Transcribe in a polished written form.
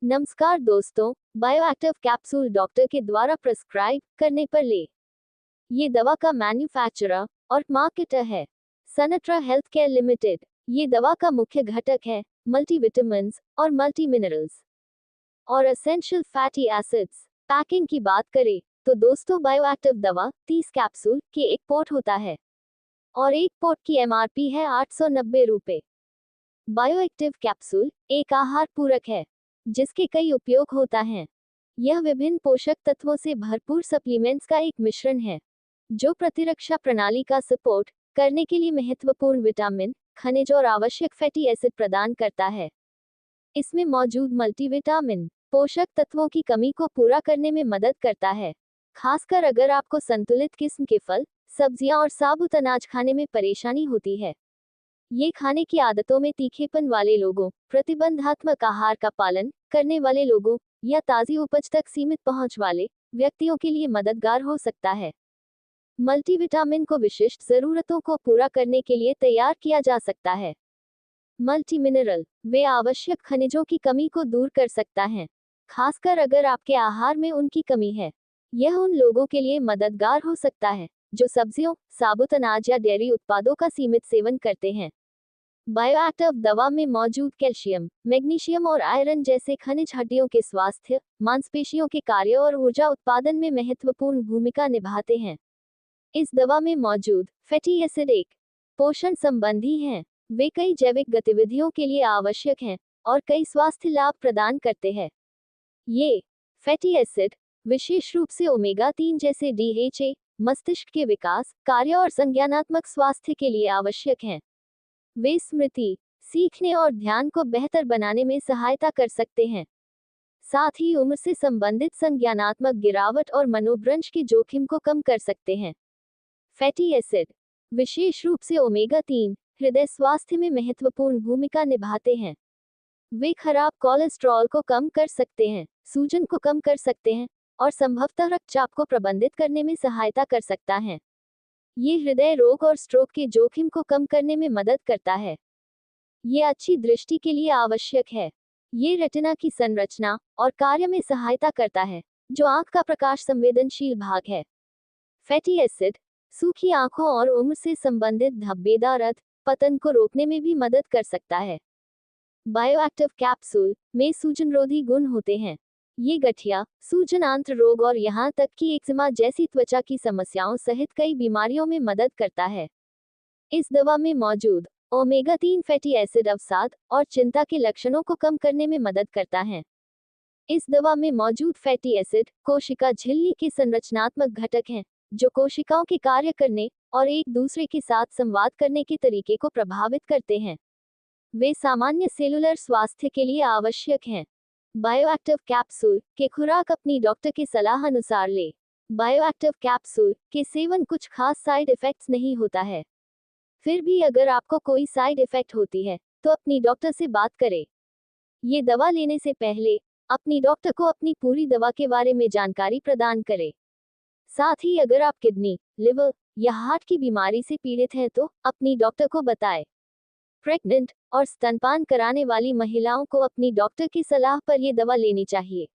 नमस्कार दोस्तों, bioactive capsule doctor के द्वारा प्रिस्क्राइब करने पर ले। ये दवा का मैन्युफैक्चरर और मार्केटर है सनट्रा हेल्थ केयर लिमिटेड। ये दवा का मुख्य घटक है मल्टीविटामिन्स और मल्टी मिनरल्स और एसेंशियल फैटी एसिड्स। पैकिंग की बात करें तो दोस्तों, बायोएक्टिव दवा 30 कैप्सूल के एक पोर्ट होता है और एक पोर्ट की एमआरपी है 890 रुपये। बायोएक्टिव कैप्सूल एक आहार पूरक है जिसके कई उपयोग होता है। यह विभिन्न पोषक तत्वों से भरपूर सप्लीमेंट्स का एक मिश्रण है जो प्रतिरक्षा प्रणाली का सपोर्ट करने के लिए महत्वपूर्ण विटामिन, खनिज और आवश्यक फैटी एसिड प्रदान करता है। इसमें मौजूद मल्टीविटामिन पोषक तत्वों की कमी को पूरा करने में मदद करता है, खासकर अगर आपको संतुलित किस्म के फल, सब्जियां और साबुत अनाज खाने में परेशानी होती है। ये खाने की आदतों में तीखेपन वाले लोगों, प्रतिबंधात्मक आहार का पालन करने वाले लोगों या ताज़ी उपज तक सीमित पहुंच वाले व्यक्तियों के लिए मददगार हो सकता है। मल्टीविटामिन को विशिष्ट ज़रूरतों को पूरा करने के लिए तैयार किया जा सकता है। मल्टी मिनरल वे आवश्यक खनिजों की कमी को दूर कर सकता है, खासकर अगर आपके आहार में उनकी कमी है। यह उन लोगों के लिए मददगार हो सकता है जो सब्जियों, साबुत अनाज या डेयरी उत्पादों का सीमित सेवन करते हैं। बायोएक्टिव दवा में मौजूद कैल्शियम, मैग्नीशियम और आयरन जैसे खनिज हड्डियों के स्वास्थ्य, मांसपेशियों के कार्य और ऊर्जा उत्पादन में महत्वपूर्ण भूमिका निभाते हैं। इस दवा में मौजूद फैटी एसिड एक पोषण संबंधी हैं। वे कई जैविक गतिविधियों के लिए आवश्यक हैं और कई स्वास्थ्य लाभ प्रदान करते हैं। ये फैटी एसिड विशेष रूप से ओमेगा 3 जैसे DHA मस्तिष्क के विकास, कार्य और संज्ञानात्मक स्वास्थ्य के लिए आवश्यक हैं। वे स्मृति, सीखने और ध्यान को बेहतर बनाने में सहायता कर सकते हैं। साथ ही उम्र से संबंधित संज्ञानात्मक गिरावट और मनोभ्रंश के जोखिम को कम कर सकते हैं। फैटी एसिड विशेष रूप से ओमेगा 3 हृदय स्वास्थ्य में महत्वपूर्ण भूमिका निभाते हैं। वे खराब कोलेस्ट्रॉल को कम कर सकते हैं, सूजन को कम कर सकते हैं और संभवतः रक्तचाप को प्रबंधित करने में सहायता कर सकता है। ये हृदय रोग और स्ट्रोक के जोखिम को कम करने में मदद करता है। ये अच्छी दृष्टि के लिए आवश्यक है। ये रेटिना की संरचना और कार्य में सहायता करता है, जो आंख का प्रकाश संवेदनशील भाग है। फैटी एसिड सूखी आंखों और उम्र से संबंधित धब्बेदार रक्त पतन को रोकने में भी मदद कर सकता है। बायोएक्टिव कैप्सूल में सूजनरोधी गुण होते हैं। ये गठिया, सूजन, आंत्र रोग और यहाँ तक कि एक्जिमा जैसी त्वचा की समस्याओं सहित कई बीमारियों में मदद करता है। इस दवा में मौजूद ओमेगा 3 फैटी एसिड अवसाद और चिंता के लक्षणों को कम करने में मदद करता है। इस दवा में मौजूद फैटी एसिड कोशिका झिल्ली के संरचनात्मक घटक हैं, जो कोशिकाओं के कार्य करने और एक दूसरे के साथ संवाद करने के तरीके को प्रभावित करते हैं। वे सामान्य सेलुलर स्वास्थ्य के लिए आवश्यक हैं। बायोएक्टिव कैप्सूल के खुराक अपनी डॉक्टर की सलाह अनुसार ले। बायोएक्टिव कैप्सूल के सेवन कुछ खास साइड इफेक्ट्स नहीं होता है। फिर भी अगर आपको कोई साइड इफेक्ट होती है तो अपनी डॉक्टर से बात करें। ये दवा लेने से पहले अपनी डॉक्टर को अपनी पूरी दवा के बारे में जानकारी प्रदान करें। साथ ही अगर आप किडनी, लिवर या हार्ट की बीमारी से पीड़ित हैं तो अपनी डॉक्टर को बताएं। प्रेग्नेंट और स्तनपान कराने वाली महिलाओं को अपनी डॉक्टर की सलाह पर यह दवा लेनी चाहिए।